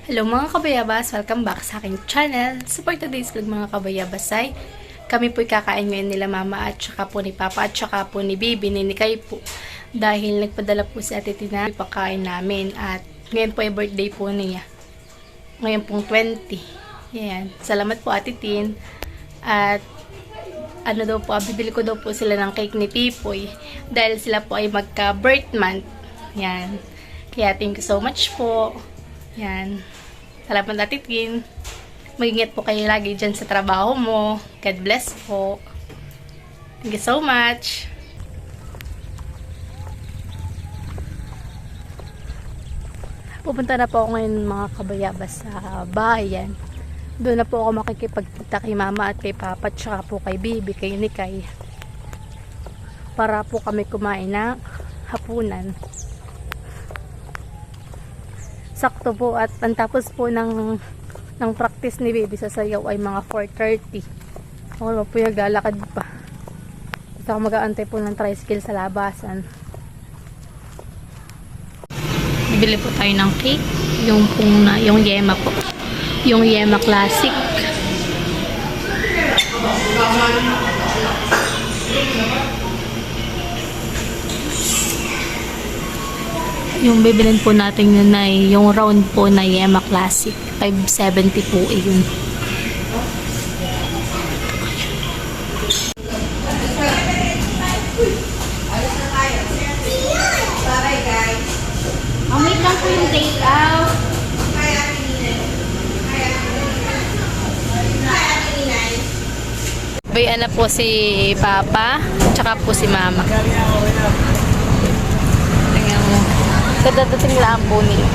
Hello mga kabayabas! Welcome back sa aking channel. So for today's vlog mga kabayabas ay kami po'y kakain ngayon nila mama at saka po ni papa at saka po ni baby ni Nikay po. Dahil nagpadala po si Ate Tina ipakain namin at ngayon po ay birthday po niya. Ngayon pong 20. Yan. Salamat po Ate Tin. At ano daw po, bibili ko daw po sila ng cake ni Pipoy dahil sila po ay magka-birth month. Yan. Kaya thank you so much po. Yan. Salamat Ate Tin. Mag-ingat po kayo lagi dyan sa trabaho mo. God bless po. Thank you so much. Pupunta na po ako ngayon mga kabayabas sa bayan. Doon na po ako makikipagkita kay mama at kay papa at saka po kay baby, kay Nikay. Para po kami kumain ng hapunan. Sakto po at ang tapos po ng practice ni baby sa sayaw ay mga 4:30. Ako po yung galakad pa. At ako mag-aantay po ng tricycle sa labasan. Bibili po tayo ng cake. Yung Yema po. Yung Yema Classic. Yung bibilin po natin yun ay yung round po na Yema Classic. 570 po yun. Wait lang po yung take out. Bayan na po si Papa, tsaka po si Mama. Tingnan mo. Kadadating lang po nila.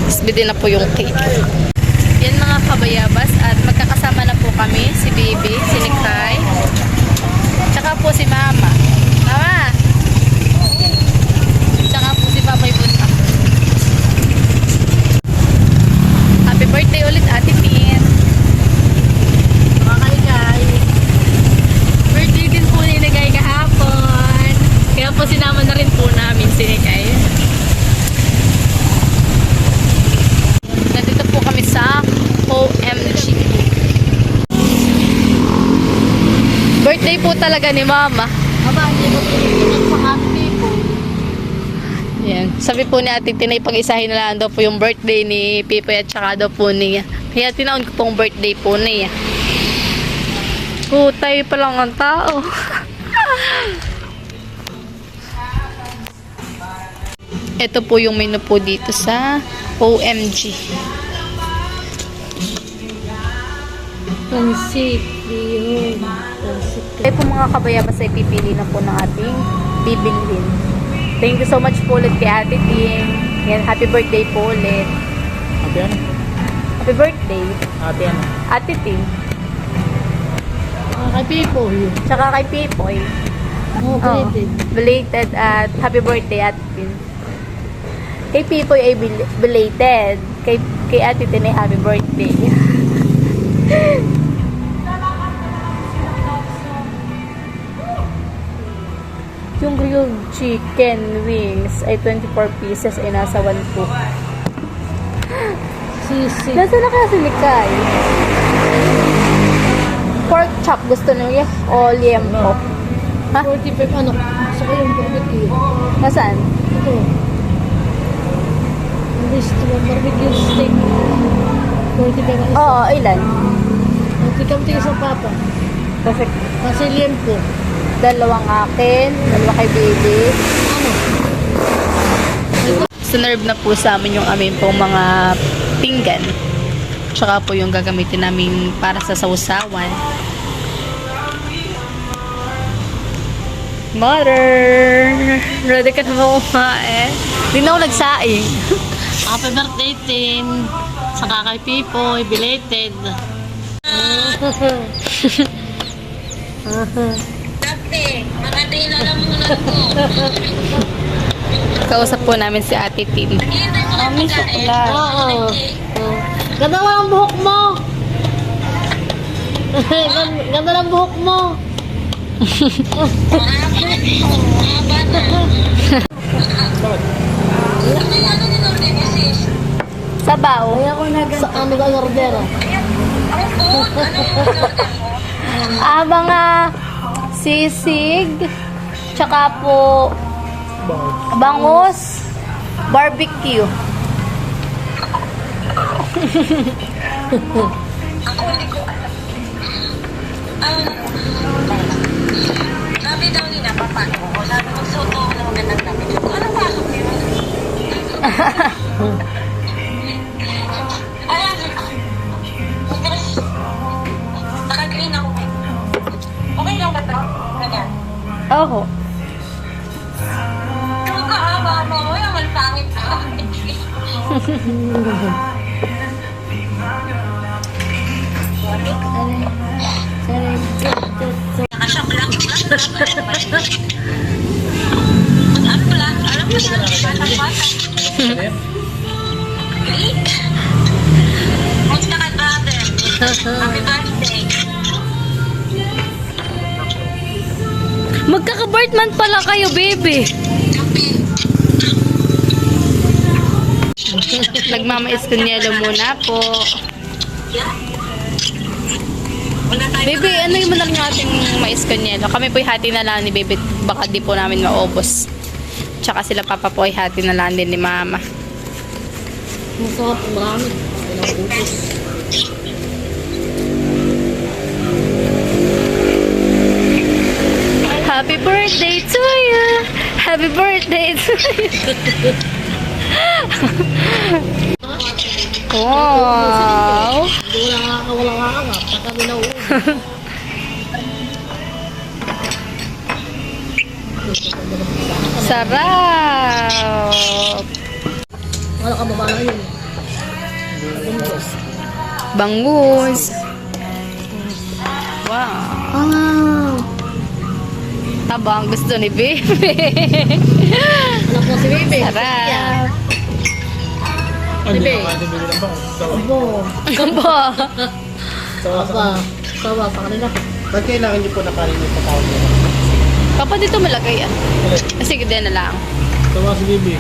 Tapos bidin na po yung cake. Yan mga kabayabas at magkakasama na po kami, si Baby, si Nikay, tsaka po si Mama. Mama! Tsaka po si Papa yung punta. Happy birthday ulit Ate Tin. Birthday din po ni Nikay kahapon. Kaya po sinama na rin po namin si Nikay. Nandito po kami sa OMG. Birthday po talaga ni Mama. Aba, hindi mo pinipinag sa happy po. Yan. Sabi po ni Ate Tinay, pag-isahin na lang daw po yung birthday ni Pipoy at saka daw po niya. Kaya tinaon ko pong birthday po niya. Tayo pa lang ang tao. Ito po yung menu po dito sa OMG. Pansit. Yun. Pansit. Kaya po mga kabayabas ay pipili na po ng ating bibilhin. Thank you so much po ulit kay Ate Tin. Yan, happy birthday po ulit. Ate ano? Happy birthday. Ate ano? Ate Tin. Kay people. Tsaka kay Pipoy. Oh, belated. Belated at happy birthday Ate Tin. Kay Pipoy ay belated. Kay Ate Tin ay happy birthday. Yung grilled chicken wings ay 24 pieces ay nasa 1.2. Sisi. Nasa na kaya si Mikay? Pork chop gusto niyo o liempo? Ha? 45 ano? Saka yung barbecue. Nasaan? Ito. This barbecue steak. 45 ang isa. Oo, ilan? Tingkam-tingin sa papa. Perfect. Kasi liempo. Dalawang akin, dalawa kay baby. Ano? Sinerve na po sa amin yung amin pong mga pinggan. Tsaka po yung gagamitin namin para sa sausawan. Mother! Ready ka na ba kumain? Hindi na ako nagsaing. Happy birthday, Tin. Saka kay Pipoy, belated. Kausap po namin si Ate Tin. Mami, chocolate. Oo. Ganda mo ang buhok mo. Ganda ng buhok mo. Sabaw. Sa ano ka ordero? Mga sisig, tsaka po bangus, barbecue. Sabi daw nila, paano ko? Sabi mo, suto ko ng magandang damit. Anong pasok yun? Ayan. Naka-green ako. Okay lang ba ito? Ganyan. Oo. Yung kahaba mo, yung malpangit ka. Nakasyak lang. Ano pala? Alam mo na, bata-bata. Greek. Kumusta ka, brother? Happy birthday. Magkaka-birthman pala kayo, baby. Nagmama-eskunyelo muna po. Baby, ano yung manal ng ating mais-kunyelo? Kami po hati na lang ni baby. Baka di po namin maubos. Tsaka sila papa po ay hati na lang din ni mama. Masarap, marami. Pinakubos. Happy birthday to you! Happy birthday to you! Wow! Hindi wala kakakap. Pagka binauubos. Sarap! Wala ka baba na yun. Bangus! Wow! Ah! Tabang gusto ni baby. Anak mo si Bebe. Sarap! Bebe. Bibili ba? Abo. Aba! Aba. Sawa sa kanila. Ba't kailangan niyo po na kanin yung patawag niyo? Papa, dito malagay ah. Sige, din na lang. Sawa si Bibi.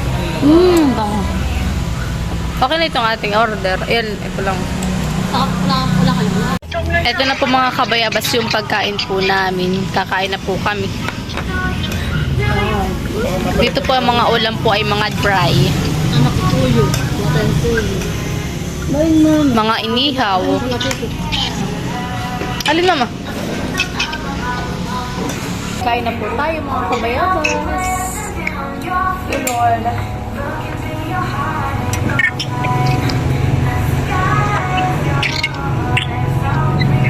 Okay na itong ating order. Ayan, ito lang. Wala kayo na. Ito na po mga kabayabas yung pagkain po namin. Kakain na po kami. Dito po ang mga ulam po ay mga dry. Anak ko tuyo. Wala tayong tuyo. Mga inihaw. Alin mama? Kain na po tayo mga kabayabas. Lord.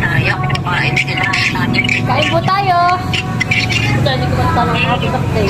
Sayang, kumain sila. Kain po tayo. Ito, hindi ko matanong happy birthday.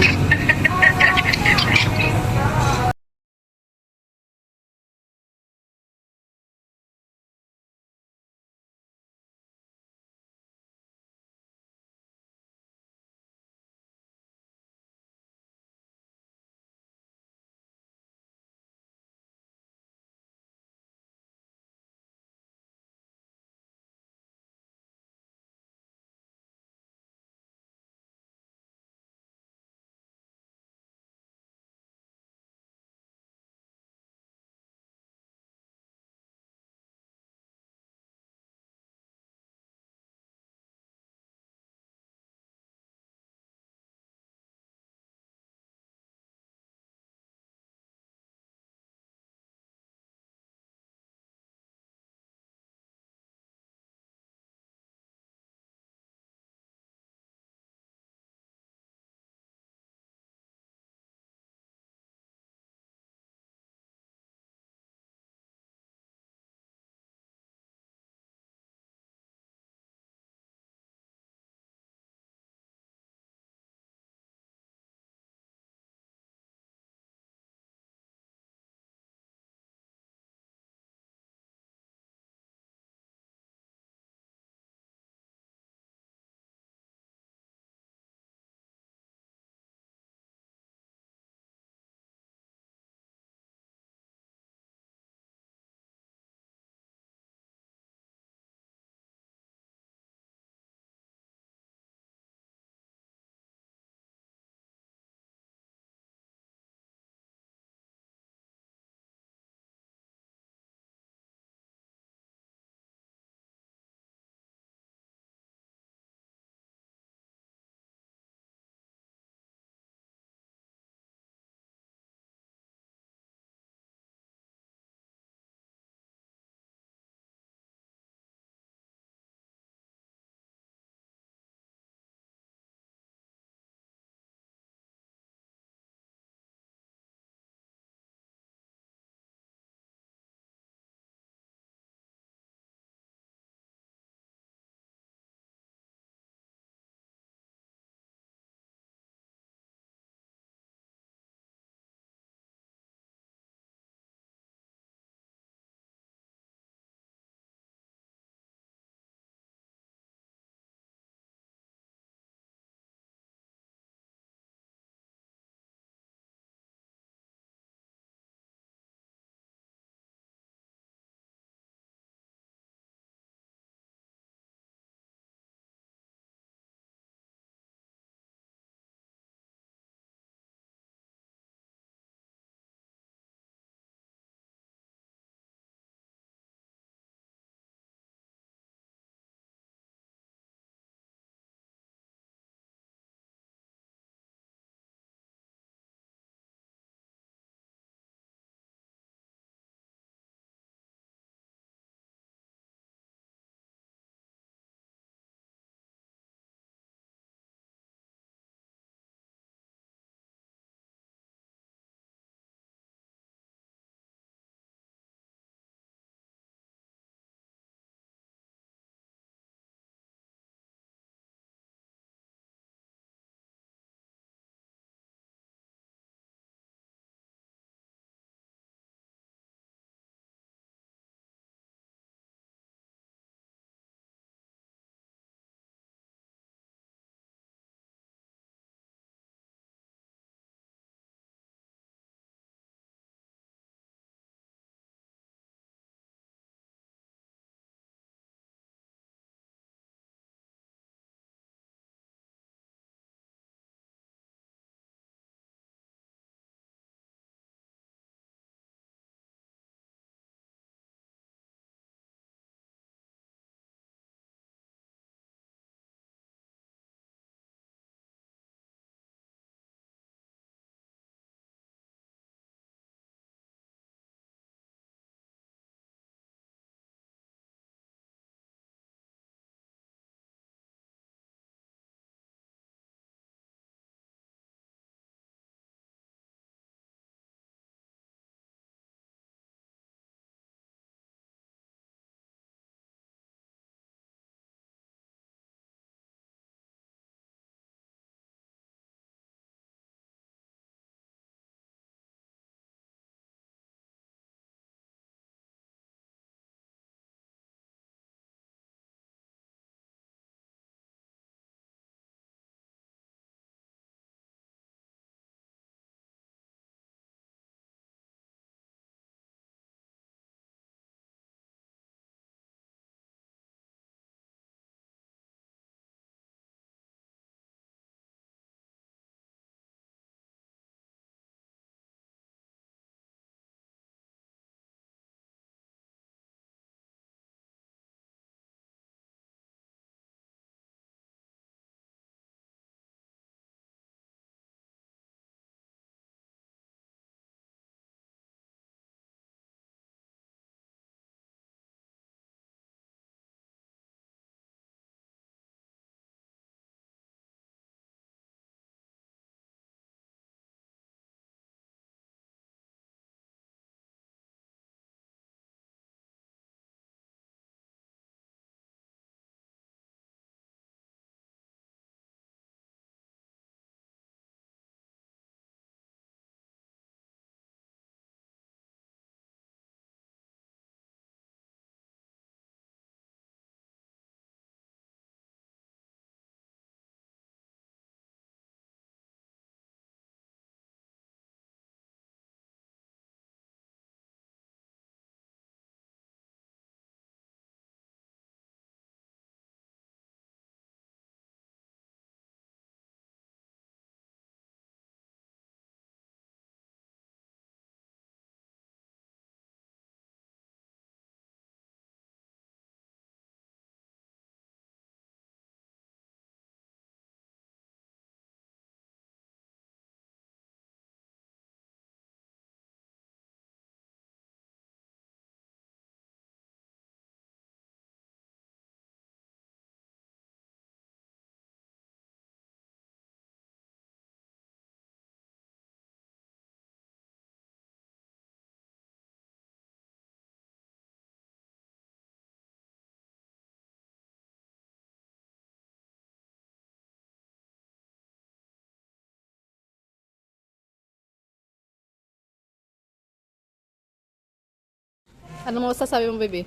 Ano mo sasabi mo, baby?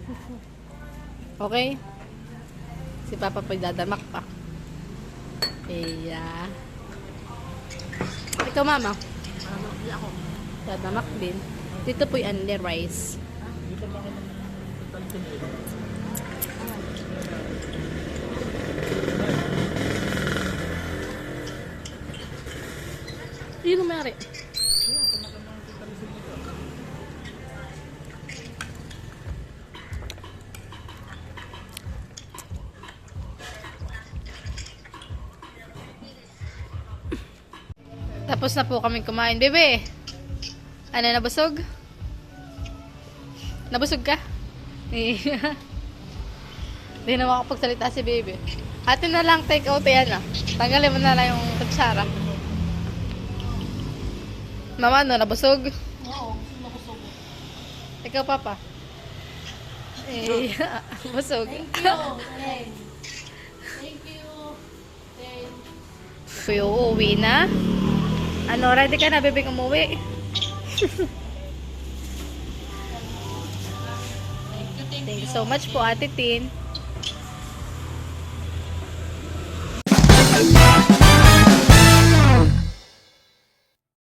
Okay? Si Papa po'y dadamak pa. Iya. Ikaw, Mama? Dadamak din. Dito po'y only rice. Sino may-ari? Tapos na po kami kumain. Bebe! Ano, nabusog? Nabusog ka? Hindi na makapagsalita si Bebe. Atin na lang take out yan ah. Tanggalin mo na lang yung kutsara. Mama, ano, nabusog? Oo, nabusog. Ikaw, Papa? Busog. Thank you. Thank you. Kuya, uuwi na. Ano, ready ka na, bebeng umuwi? Thank you so much po, Ate Tin.